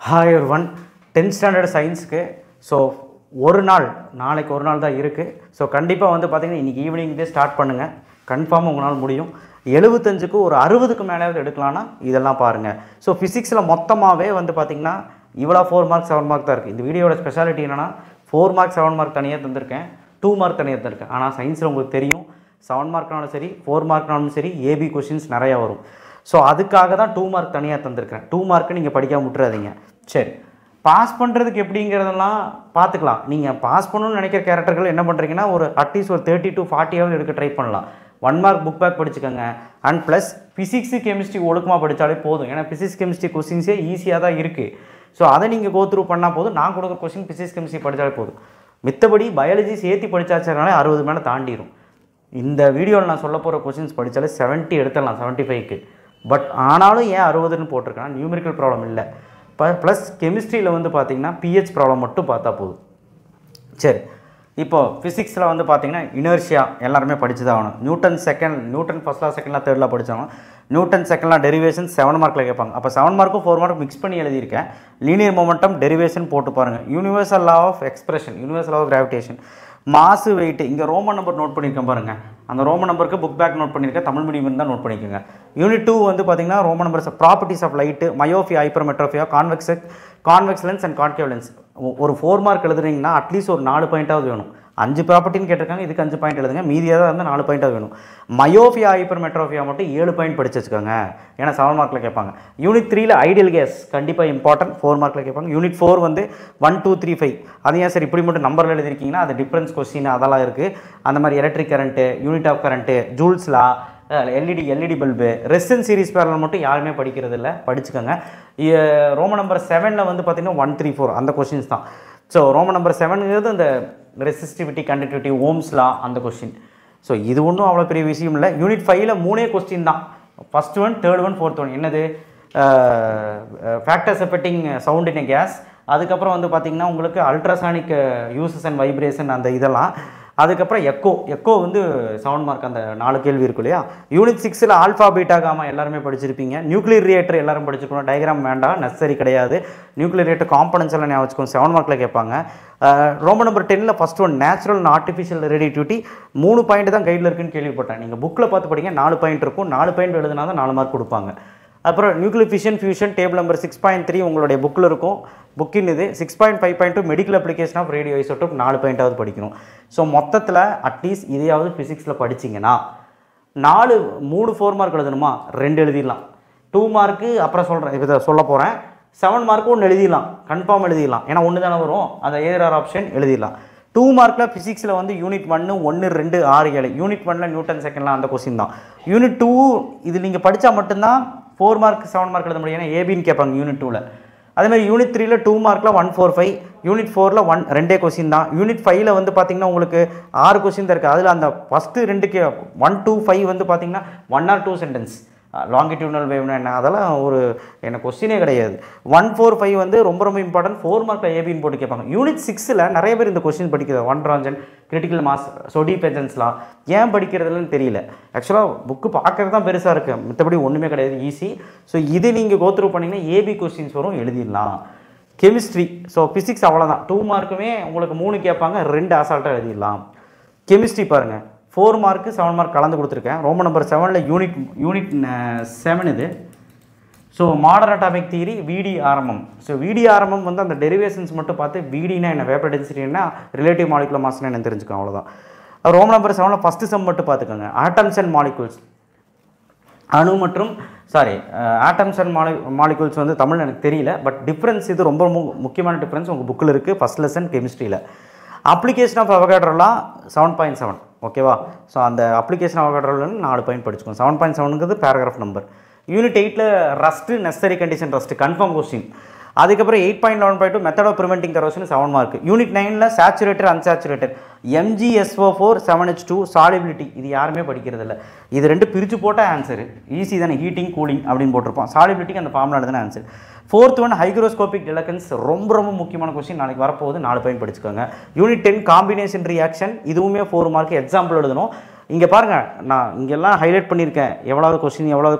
Hi everyone 10th standard சயின்ஸ்க்கு so நாளைக்கு ஒரு நாள் தான் இருக்குது. ஸோ கண்டிப்பாக வந்து பார்த்திங்கன்னா இன்றைக்கி ஈவினிங்லேயே ஸ்டார்ட் பண்ணுங்கள். கன்ஃபார்மாக உங்களால் முடியும். 75க்கு ஒரு 60க்கு மேலேயாவது எடுக்கலான்னா இதெல்லாம் பாருங்கள். ஸோ ஃபிசிக்ஸில் மொத்தமாகவே வந்து பார்த்திங்கன்னா இவ்வளோ 4 மார்க் 7 மார்க் தான் இருக்குது. இந்த வீடியோட ஸ்பெஷாலிட்டி என்னென்னா 4 மார்க் 7 மார்க் தனியாக தந்திருக்கேன், 2 மார்க் தனியாக தந்திருக்கேன். ஆனால் சயின்ஸில் உங்களுக்கு தெரியும் 7 மார்க்னாலும் சரி 4 மார்க்னாலும் சரி ஏபி கொஷின்ஸ் நிறையா வரும். ஸோ அதுக்காக தான் 2 மார்க் தனியாக தந்திருக்கிறேன். 2 மார்க்கு நீங்கள் படிக்காமல் விட்டுறாதீங்க. சரி, பாஸ் பண்ணுறதுக்கு எப்படிங்கிறதெல்லாம் பார்த்துக்கலாம். நீங்கள் பாஸ் பண்ணணும்னு நினைக்கிற கேரக்டர்கள் என்ன பண்ணுறீங்கன்னா ஒரு அட்லீஸ்ட் ஒரு 30 to 40 எடுக்க ட்ரை பண்ணலாம். 1 மார்க் புக் பேக் படிச்சுக்கோங்க. அண்ட் ப்ளஸ் ஃபிசிக்ஸு கெமிஸ்ட்ரி ஒழுக்கமாக படித்தாலே போதும். ஏன்னா ஃபிசிக்ஸ் கெமிஸ்ட்ரி கொஸ்டின்ஸே ஈஸியாக தான் இருக்குது. ஸோ அதை நீங்கள் கோத்ரூ பண்ணால் போதும். நான் கொடுக்குற கொஸ்டின் ஃபிசிக்ஸ் கெமிஸ்ட்ரி படித்தாலே போதும். மித்தபடி பயாலஜி சேர்த்து படித்தாச்சுனாலே 60 மேலே தாண்டிடும். இந்த வீடியோவில் நான் சொல்ல போகிற கொஸ்டின்ஸ் படித்தாலே 70 எடுத்துடலாம், 75க்கு. பட் ஆனாலும் ஏன் 60ன்னு போட்டிருக்கேன்னா நியூமெரிக்கல் ப்ராப்ளம் இல்லை. ப்ளஸ் கெமிஸ்ட்ரியில் வந்து பார்த்திங்கன்னா பிஹெச் ப்ராப்ளம் மட்டும் பார்த்தா போதும். சரி, இப்போது ஃபிசிக்ஸில் வந்து பார்த்திங்கன்னா இனர்ஷியா எல்லாருமே படித்து தான் ஆகணும். நியூட்டன் ஃபஸ்ட்லா செகண்ட்லா தேர்ட்லாம் படித்தாங்க. நியூட்டன் செகண்ட்லாம் டெரிவேஷன் 7 மார்க்கில் கேட்பாங்க. அப்போ 7 மார்க்கும் 4 மார்க்கும் மிக்ஸ் பண்ணி எழுதியிருக்கேன். லீனியர் மொமெண்டம் டெரிவேஷன் போட்டு பாருங்கள். Universal law of expression, universal law of gravitation, mass weight, இங்கே ரோமன் நம்பர் நோட் பண்ணியிருக்கேன் பாருங்கள். அந்த ரோமன் நம்பருக்கு புக் பேக் நோட் பண்ணியிருக்கேன். தமிழ் மீடியம் தான் நோட் பண்ணிக்கோங்க. யூனிட் 2 வந்து பார்த்திங்கன்னா Roman numbers properties of light, myopia, hypermetropia, convex lens and concave lens. ஒரு 4 மார்க் எழுதுறீங்கன்னா அட்லீஸ்ட் ஒரு 4 பாயிண்ட்டாவது வேணும். 5 ப்ராப்பர்ட்டின்னு கேட்டிருக்காங்க, இதுக்கு 5 பாயிண்ட் எழுதுங்க. மீதியாக இருந்தால் 4 பாயிண்ட்டாக வேணும். மயோஃபியா ஹைப்பர்மெட்ரோஃபியா மட்டும் 7 பாயிண்ட் படிச்சு வச்சுக்கோங்க. ஏன்னா 7 மார்க்கில் கேட்பாங்க. யூனிட் 3ல் ஐடியல் கேஸ் கண்டிப்பாக இம்பார்ட்டன்ட், 4 மார்க்கில் கேட்பாங்க. யூனிட் 4 வந்து 1 2 3 5. அது ஏன் சார் இப்படி மட்டும் நம்பரில் எழுதிருக்கீங்கன்னா அது டிஃப்ரென்ஸ் கொஸ்டின் அதெல்லாம் இருக்குது. அந்த மாதிரி electric current, unit of current, ஜூல்ஸ்லா, LED bulb, resistance series parallel மட்டும் யாருமே படிக்கிறது இல்லை, படிச்சுக்கோங்க. ரோமன் நம்பர் 7ல் வந்து பார்த்திங்கன்னா 1 3 4 அந்த கொஸ்டின்ஸ் தான். ஸோ ரோமன் நம்பர் 7ங்கிறது அந்த ரெசிஸ்டிவிட்டி, கண்டக்டிவிட்டி, ஓம்ஸ்லா அந்த கொஸ்டின். ஸோ இது ஒன்றும் அவ்வளோ பெரிய விஷயம் இல்லை. யூனிட் 5ல் 3 கொஸ்டின் தான். First one, third one, fourth one. என்னது? Factors affecting sound in a gas. அதுக்கப்புறம் வந்து பார்த்திங்கன்னா உங்களுக்கு அல்ட்ராசானிக் யூசஸ் அண்ட் வைப்ரேஷன் அந்த இதெல்லாம். அதுக்கப்புறம் எக்கோ வந்து 7 மார்க் அந்த 4 கேள்வி இருக்கும் இல்லையா. யூனிட் 6ல் ஆல்ஃபா பீட்டா காமா எல்லாருமே படிச்சிருப்பீங்க. நியூக்ளியர் ரியாக்டர் எல்லாரும் படிச்சிருக்கணும். டயக்ராம் வேண்டாம், நெசசரி கிடையாது. நியூக்ளியர் ரியாக்டர் காம்பனன்ட்ஸ் எல்லாம் ஞாபகம் வச்சுக்கோங்க. 7 மார்க்கில் கேட்பாங்க. ரோமன் நம்பர் 10ல் first one natural and artificial radioactivity. 3 point தான் கைடில் இருக்குன்னு கேள்விப்பட்டேன். நீங்கள் புக்கில் பார்த்து படிங்க. 4 பாயிண்ட் இருக்கும். 4 பாயிண்ட் எழுதுனா தான் 4 மார்க் கொடுப்பாங்க. அப்புறம் nuclear fission fusion table number 6.3 உங்களுடைய புக்கில் இருக்கும். புக்கின் இது 6.5.2 medical application of radio isotope 4 பாயிண்ட்டாவது படிக்கணும். ஸோ மொத்தத்தில் அட்லீஸ்ட் இதையாவது ஃபிசிக்ஸில் படிச்சிங்கன்னா 3 4 மார்க் எழுதணுமா, 2 எழுதிடலாம். 2 மார்க்கு அப்புறம் சொல்கிறேன், இதை சொல்ல போகிறேன். 7 மார்க்கு 1 எழுதிடலாம், கன்ஃபார்ம் எழுதிடலாம். ஏன்னா 1 தானே வரும், அந்த ஏஆர் ஆப்ஷன் எழுதிடலாம். 2 மார்க்கில் ஃபிசிக்ஸில் வந்து யூனிட் 1 1 2 6 7. யூனிட் 1ல் நியூட்டன் செகண்ட்லாம் அந்த கொஸ்டின் தான். யூனிட் 2 இது நீங்கள் படித்தா மட்டும்தான் 4 மார்க் 7 மார்க் எழுத முடியும். ஏன்னா ஏபின்னு கேட்பாங்க யூனிட் 2ல். அதேமாதிரி யூனிட் 3ல் 2 மார்க்கில் 1 4 5. யூனிட் 4ல் 2 கொஸ்டின் தான். யூனிட் 5ல் வந்து பார்த்திங்கன்னா உங்களுக்கு 6 கொஸ்டின் தான் இருக்குது. அதில் அந்த ஃபஸ்ட்டு 2க்கு 1 2 5 வந்து பார்த்திங்கன்னா 1 or 2 சென்டென்ஸ். லாங்கிடியூனல் வேவ்னா என்ன, அதெல்லாம் ஒரு எனக்கு கொஸ்டினே கிடையாது. 1 4 5 வந்து ரொம்ப இம்பார்ட்டன்ட். 4 மார்க்கில் ஏபின்னு போட்டு கேட்பாங்க. யூனிட் 6ல் நிறைய பேர் இந்த கொஸ்டின் படிக்கிறது. ஒன் ராஞ்சன், கிரிட்டிக்கல் மாஸ், சொடி பெஜன்ஸ்லாம் ஏன் படிக்கிறதுலன்னு தெரியல. ஆக்சுவலாக புக்கு பார்க்குறது தான் பெருசாக இருக்குது, மற்றபடி ஒன்றுமே கிடையாது, ஈஸி. ஸோ இது நீங்கள் கோத்ரூ பண்ணிங்கன்னா ஏபி கொஸ்டின்ஸ் வரும், எழுதிடலாம். கெமிஸ்ட்ரி, ஸோ ஃபிசிக்ஸ் அவ்வளோதான். 2 மார்க்குமே உங்களுக்கு 3 கேட்பாங்க, 2 அசால்ட்டாக எழுதிடலாம். கெமிஸ்ட்ரி பாருங்கள், 4 மார்க்கு 7 மார்க் கலந்து கொடுத்துருக்கேன். ரோமன் நம்பர் 7ல் யூனிட் 7 இது. ஸோ மாடர்ன் அட்டாமிக் தியரி, விடி ஆரம்பம். ஸோ விடி ஆரம்பம் வந்து அந்த டெரிவேஷன்ஸ் மட்டும் பார்த்து விடினா என்ன, வேப்பர் டென்சிட்டினா ரிலேட்டிவ் மாலிகுலர் மாஸ்னா என்ன தெரிஞ்சுக்கோங்க, அவ்வளோதான். ரோமன் நம்பர் 7ல் ஃபஸ்ட்டு சம் மட்டும் பார்த்துக்கோங்க. Atoms and molecules, atoms and molecules வந்து தமிழ் எனக்கு தெரியல. பட் டிஃப்ரென்ஸ் இது ரொம்ப முக்கியமான டிஃப்ரென்ஸ் உங்கள் புக்கில் இருக்குது. ஃபஸ்ட் லெசன் கெமிஸ்ட்ரியில். அப்ளிகேஷன் ஆஃப் அவகாட்ரோலாம் 7.7. ஓகேவா. ஸோ அந்த அப்ளிகேஷன் அவகாட்ரோலன்னு 4 பாயிண்ட் படிச்சுக்கோங்க. 7.7ங்கிறது பேராகிராஃப் நம்பர். யூனிட் 8ல் rust, necessary condition rust, confirm question. அதுக்கப்புறம் 8.11.2 method of preventing corrosion 7 mark. Unit 9ல் saturated, unsaturated, MgSO4 7H2 solubility. இது யாருமே படிக்கிறது இல்லை. இது 2 பிரித்து போட்டால் ஆன்சரு ஈஸி தானே. ஹீட்டிங் கூலிங் அப்படின்னு போட்டிருப்போம். சாலிபிலிட்டிக்கு அந்த ஃபார்முலா தானே ஆன்சர். 4th ஒன் ஹைக்ரோஸ்கோபிக் டிலக்கன்ஸ், ரொம்ப முக்கியமான கொஸ்டின், நாளைக்கு வரப்போகுது. 4 பாயிண்ட் படிச்சுக்கோங்க. யூனிட் 10 காம்பினேஷன் ரியாக்ஷன், இதுவுமே 4 மார்க், எக்ஸாம்பிள் எழுதணும். இங்கே பாருங்கள், நான் இங்கெல்லாம் ஹைலைட் பண்ணியிருக்கேன். எவ்வளவு கொஸ்டின்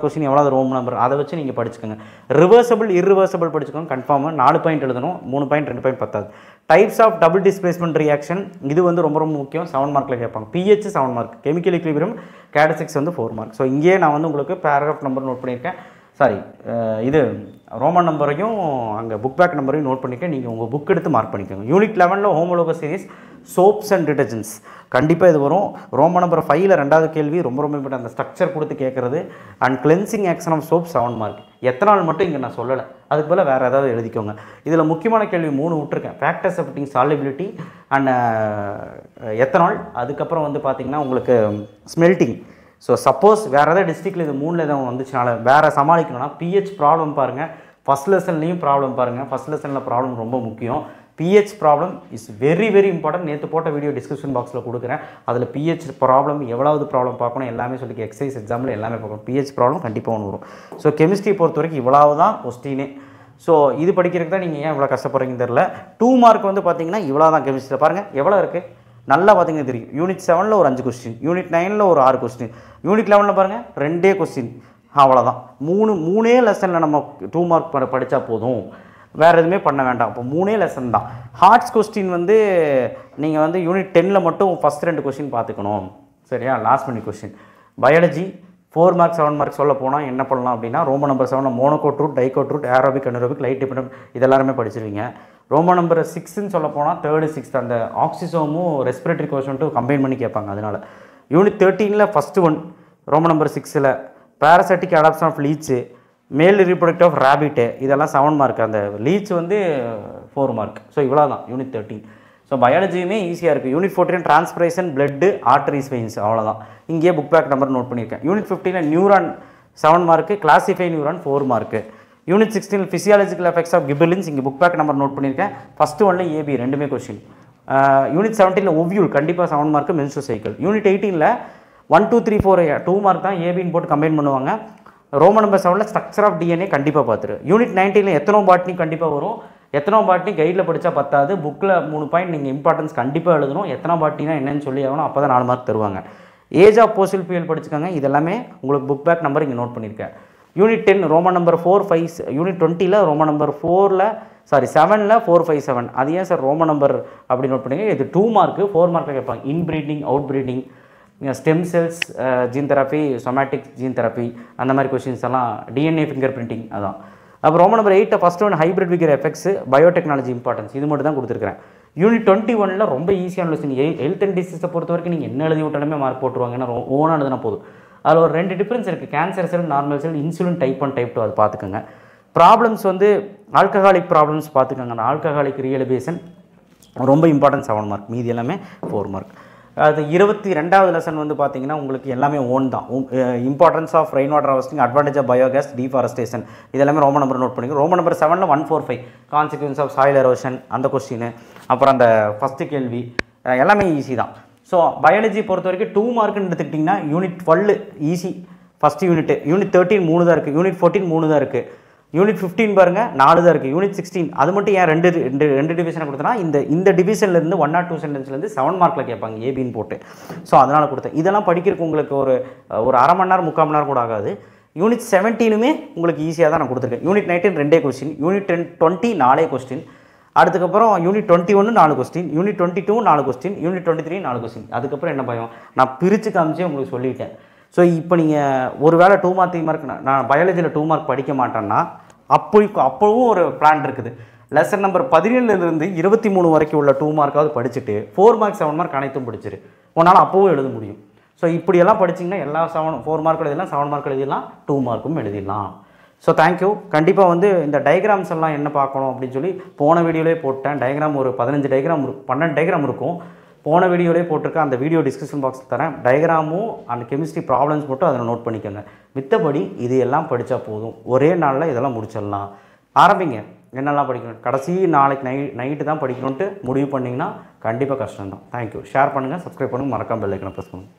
எவ்வளவு ரோம் நம்பர், அதை வச்சு நீங்கள் படிச்சுக்கோங்க. ரிவர்சபிள் இர்ரிவர்சபிள் படிச்சுக்கோங்க. கன்ஃபார்மாக 4 பாயிண்ட் எழுதணும். 3 பாயிண்ட் 2 பாயிண்ட் பத்தாது. Types of double displacement reaction, இது வந்து ரொம்ப ரொம்ப முக்கியம். 7 மார்க்கில் கேட்பாங்க. pH 7 மார்க், கெமிக்கல் ஈக்விலிபிரியம் கேடசிக்ஸ் வந்து 4 மார்க். ஸோ இங்கேயே நான் வந்து உங்களுக்கு பேராகிராஃப் நம்பர் நோட் பண்ணியிருக்கேன். சாரி, இது ரோமன் நம்பரையும் அங்கே புக் பேக் நம்பரையும் நோட் பண்ணிக்க. நீங்கள் உங்கள் புக் எடுத்து மார்க் பண்ணிக்கோங்க. Unit 11 homologous series soaps and detergents கண்டிப்பாக இது வரும். ரோமன் நம்பர் 5ல் 2வது கேள்வி ரொம்ப ரொம்ப இம்பார்ட்டன். அந்த ஸ்ட்ரக்சர் கொடுத்து கேட்குறது. And cleansing action of soap 7 mark. Ethanol மட்டும் இங்கே நான் சொல்லலை, அதுக்கு போல் வேறு ஏதாவது எழுதிக்கோங்க. இதில் முக்கியமான கேள்வி 3 விட்டுருக்கேன். Factors affecting solubility and ethanol. அதுக்கப்புறம் வந்து பார்த்திங்கன்னா உங்களுக்கு ஸ்மெல்ட்டிங். ஸோ சப்போஸ் வேறு ஏதாவது டிஸ்ட்ரிக்டில் இது 3ல் எதாவது வந்துச்சுனால வேறு சமாளிக்கணும்னா pH ப்ராப்ளம் பாருங்கள். ஃபஸ்ட் லெசன்லேயும் ப்ராப்ளம் பாருங்கள். ஃபஸ்ட் லெசனில் ப்ராப்ளம் ரொம்ப முக்கியம். pH problem is very very important. நேற்று போட்ட வீடியோ டிஸ்கிரிப்ஷன் பாக்ஸில் கொடுக்குறேன். அதில் pH ப்ராப்ளம் எவ்வளவு ப்ராப்ளம் பார்க்கணும் எல்லாமே சொல்லி எக்ஸசைஸ் எக்ஸாமில் எல்லாமே பார்க்கணும். pH ப்ராப்ளம் கண்டிப்பாக ஒன்று வரும். ஸோ கெமிஸ்ட்ரி பொறுத்த வரைக்கும் இவ்வளவு தான் கொஸ்டினே. ஸோ இது படிக்கிறதுக்கு தான் நீங்கள் ஏன் இவ்வளோ கஷ்டப்படுறீங்கன்னு தெரில. 2 மார்க் வந்து பார்த்தீங்கன்னா இவ்வளோ தான் கெமிஸ்ட்ரியில். பாருங்கள் எவ்வளோ இருக்குது, நல்லா பார்த்தீங்கன்னா தெரியும். யூனிட் 7ல் ஒரு 5 கொஸ்டின், யூனிட் 9ல் ஒரு 6 கொஸ்டின், யூனிட் 11ல் பாருங்கள் 2 கொஸ்டின். அவ்வளோதான். 3 லெசனில் நம்ம 2 மார்க் படித்தா போதும், வேறு எதுவுமே பண்ண வேண்டாம். இப்போ 3 லெசன் தான். ஹார்ட்ஸ் கொஸ்டின் வந்து நீங்கள் வந்து யூனிட் 10ல் மட்டும் ஃபஸ்ட் 2 கொஸ்டின் பார்த்துக்கணும். சரியா? Last minute question. Biology 4 mark 7 mark சொல்ல போனால் என்ன பண்ணலாம் அப்படின்னா, Roman number 7 monocot root, dicot root, aerobic, anaerobic, light dependent இதெல்லாருமே படிச்சிருவீங்க. ரோமன் நம்பர் 6ன்னு சொல்ல போனால் 3rd 6th அந்த ஆக்சிசோமும் ரெஸ்பிரேட்டரி கோஷன்ட்டும் கம்பைன் பண்ணி கேட்பாங்க. அதனால் யூனிட் 13ல் ஃபஸ்ட்டு 1 ரோமன் நம்பர் 6ல் parasitic adaptation of leech, male reproductive of rabbit, இதெல்லாம் 7 மார்க். அந்த லீச் வந்து 4 மார்க். ஸோ இவ்வளோ தான் யூனிட் 13. ஸோ பயாலஜியுமே ஈஸியாக இருக்குது. Unit 14 transpiration, blood, arteries, veins, அவ்வளோதான். இங்கேயே புக் பேக் நம்பர் நோட் பண்ணியிருக்கேன். யூனிட் 15ல் neuron 7 mark, classify neuron 4 mark. Unit 16 physiological effects of gibberellins, இங்கே புக் பேக் நம்பர் நோட் பண்ணியிருக்கேன். ஃபஸ்ட்டு 1ல் ஏபி ரெண்டுமே கொஸ்டின். யூனிட் 17ல் ஒவ்யூல் கண்டிப்பாக 7 மார்க்கு, மென்ஸ்ட்ரல் சைக்கிள். யூனிட் 18ல் 1 2 3 4 2 மார்க் தான், ஏபின்னு போட்டு கம்பைன் பண்ணுவாங்க. ரோமன் நம்பர் 7ல் ஸ்ட்ரக்சர் ஆஃப் டிஎன்ஏ கண்டிப்பாக பார்த்துரு. யூனிட் 19ல் எத்தனோ பாட்னி கண்டிப்பாக வரும். எத்தனோ பாட்னி கைடில் படித்தா பத்தாது, புக்கில் 3 பாயிண்ட் நீங்கள் இம்பார்ட்டன்ஸ் கண்டிப்பாக எழுதணும். எத்தனை பாட்னினா என்னன்னு சொல்லி ஆகணும், அப்போ தான் 4 மார்க் தருவாங்க. ஏஜ் ஆஃப் போசில் ஃபியூல் படிச்சுக்கோங்க. இதெல்லாமே உங்களுக்கு புக் பேக் நம்பர் இங்கே நோட் பண்ணியிருக்கேன். யூனிட் 10 ரோமன் நம்பர் 4 5, யூனிட் 20ல் ரோமன் நம்பர் 7ல் 4 5 7. அது ஏன் சார் ரோமன் நம்பர் அப்படி நோட் பண்ணிங்க? இது 2 மார்க்கு, 4 மார்க்கில் கேட்பாங்க. Inbreeding, outbreeding, stem cells, gene therapy, somatic gene therapy, அந்த மாதிரி கொஸ்டின்ஸ் எல்லாம், டிஎன்ஏ ஃபிங்கர் பிரிண்டிங், அதான். அப்புறம் Roman number 8 first 1 hybrid vigour effects, biotechnology importance, இது மட்டும் தான் கொடுத்துருக்கேன். யூனிட் 21ல் ரொம்ப ஈஸியான லெசன். ஹெல்த் அண்ட் டிசீஸை பொறுத்த வரைக்கும் நீங்கள் என்ன எழுதி விட்டாலுமே மார்க் போட்டுருவாங்க. ஏன்னா ஓனாக எழுதுனா போதும். அதில் ஒரு 2 டிஃப்ரென்ஸ் இருக்குது. Cancer cell, normal cell, insulin type 1 type 2, அது பார்த்துக்கோங்க. ப்ராப்ளம்ஸ் வந்து ஆல்கஹாலிக் ப்ராப்ளம்ஸ் பார்த்துக்கோங்க. அந்த ஆல்கஹாலிக் ரியலைசேஷன் ரொம்ப இம்பார்ட்டன்ட், 7 மார்க். மீதி எல்லாமே 4 மார்க். அது 22வது லெசன் வந்து பார்த்தீங்கன்னா உங்களுக்கு எல்லாமே ஓன் தான். Importance of rain water harvesting, advantage of biogas, deforestation, இதெல்லாமே ரோமன் நம்பர் நோட் பண்ணிக்கோ. ரோமன் நம்பர் 7ல் 145 கான்சிக்வன்ஸ் ஆஃப் சாயில் எரோஷன், அந்த கொஸ்டின். அப்புறம் அந்த ஃபஸ்ட்டு கேள்வி எல்லாமே ஈஸி தான். ஸோ பயாலஜி பொறுத்த வரைக்கும் 2 மார்க்குன்னு எடுத்துக்கிட்டிங்கன்னா unit 12 easy first unit. Unit 13 3 தான் இருக்குது. யூனிட் 14 3 தான் இருக்குது. யூனிட் 15 பாருங்கள் 4 தான் இருக்குது. யூனிட் 16 அது மட்டும் ஏன் ரெண்டு டிவிஷனை கொடுத்தனா, இந்த டிவிஷன்லேருந்து 1 or 2 சென்டென்ஸ்லேருந்து 7 மார்க்கில் கேட்பாங்க ஏபின்னு போட்டு. ஸோ அதனால் கொடுத்தேன். இதெல்லாம் படிக்கிறதுக்கு உங்களுக்கு ஒரு அரை மணி நேரம் 3/4 மணி நேரம் கூட ஆகாது. யூனிட் 17மே உங்களுக்கு ஈஸியாக தான் நான் கொடுத்துருக்கேன். யூனிட் 19 2 கொஸ்டின், யூனிட் 20 4 கொஸ்டின், அதுக்கப்புறம் unit 21 4 question, unit 22 4 question, unit 23 4 question. அதுக்கப்புறம் என்ன பயம், நான் பிரித்து காமிச்சே உங்களுக்கு சொல்லிட்டேன். ஸோ இப்போ நீங்கள் ஒரு வேளை 2 மார்க் 3 மார்க் நான் பயாலஜியில் 2 மார்க் படிக்க மாட்டேன்னா அப்போவும் ஒரு பிளான் இருக்குது. லெசன் நம்பர் 17லேருந்து 23 வரைக்கும் உள்ள 2 மார்க்காவது படிச்சுட்டு 4 மார்க் 7 மார்க் அனைத்தும் படிச்சிரு, உன்னால் அப்போவும் எழுத முடியும். ஸோ இப்படியெல்லாம் படிச்சிங்கன்னா எல்லா 4 மார்க் எழுதிடலாம், 7 மார்க் எழுதிடலாம், 2 மார்க்கும் எழுதிடலாம். So thank you. கண்டிப்பாக வந்து இந்த டயக்ராம்ஸ் எல்லாம் என்ன பார்க்கணும் அப்படின்னு சொல்லி போன வீடியோலேயே போட்டேன். டயக்ராம் ஒரு 15 டயக்ராம் 12 டயக்ராம் இருக்கும். போன வீடியோலேயே போட்டிருக்கேன். அந்த வீடியோ டிஸ்கிரிப்ஷன் பாக்ஸில் தரேன். டயக்ராமும் அந்த கெமிஸ்ட்ரி ப்ராப்ளம்ஸ் மட்டும் அதில் நோட் பண்ணிக்கோங்க. மித்தபடி இது எல்லாம் படித்தா போதும், ஒரே நாளில் இதெல்லாம் முடிச்சிடலாம். ஆரம்பிங்க. என்னெல்லாம் படிக்கணும், கடைசி நாளைக்கு நைட்டு தான் படிக்கணுன்ட்டு முடிவு பண்ணிங்கன்னா கண்டிப்பாக கஷ்டம் தான். தேங்க்யூ. ஷேர் பண்ணுங்கள், சப்ஸ்கிரைப் பண்ணுங்கள், மறக்காம பெல் ஐக்கனை ப்ரெஸ் பண்ணுங்கள்.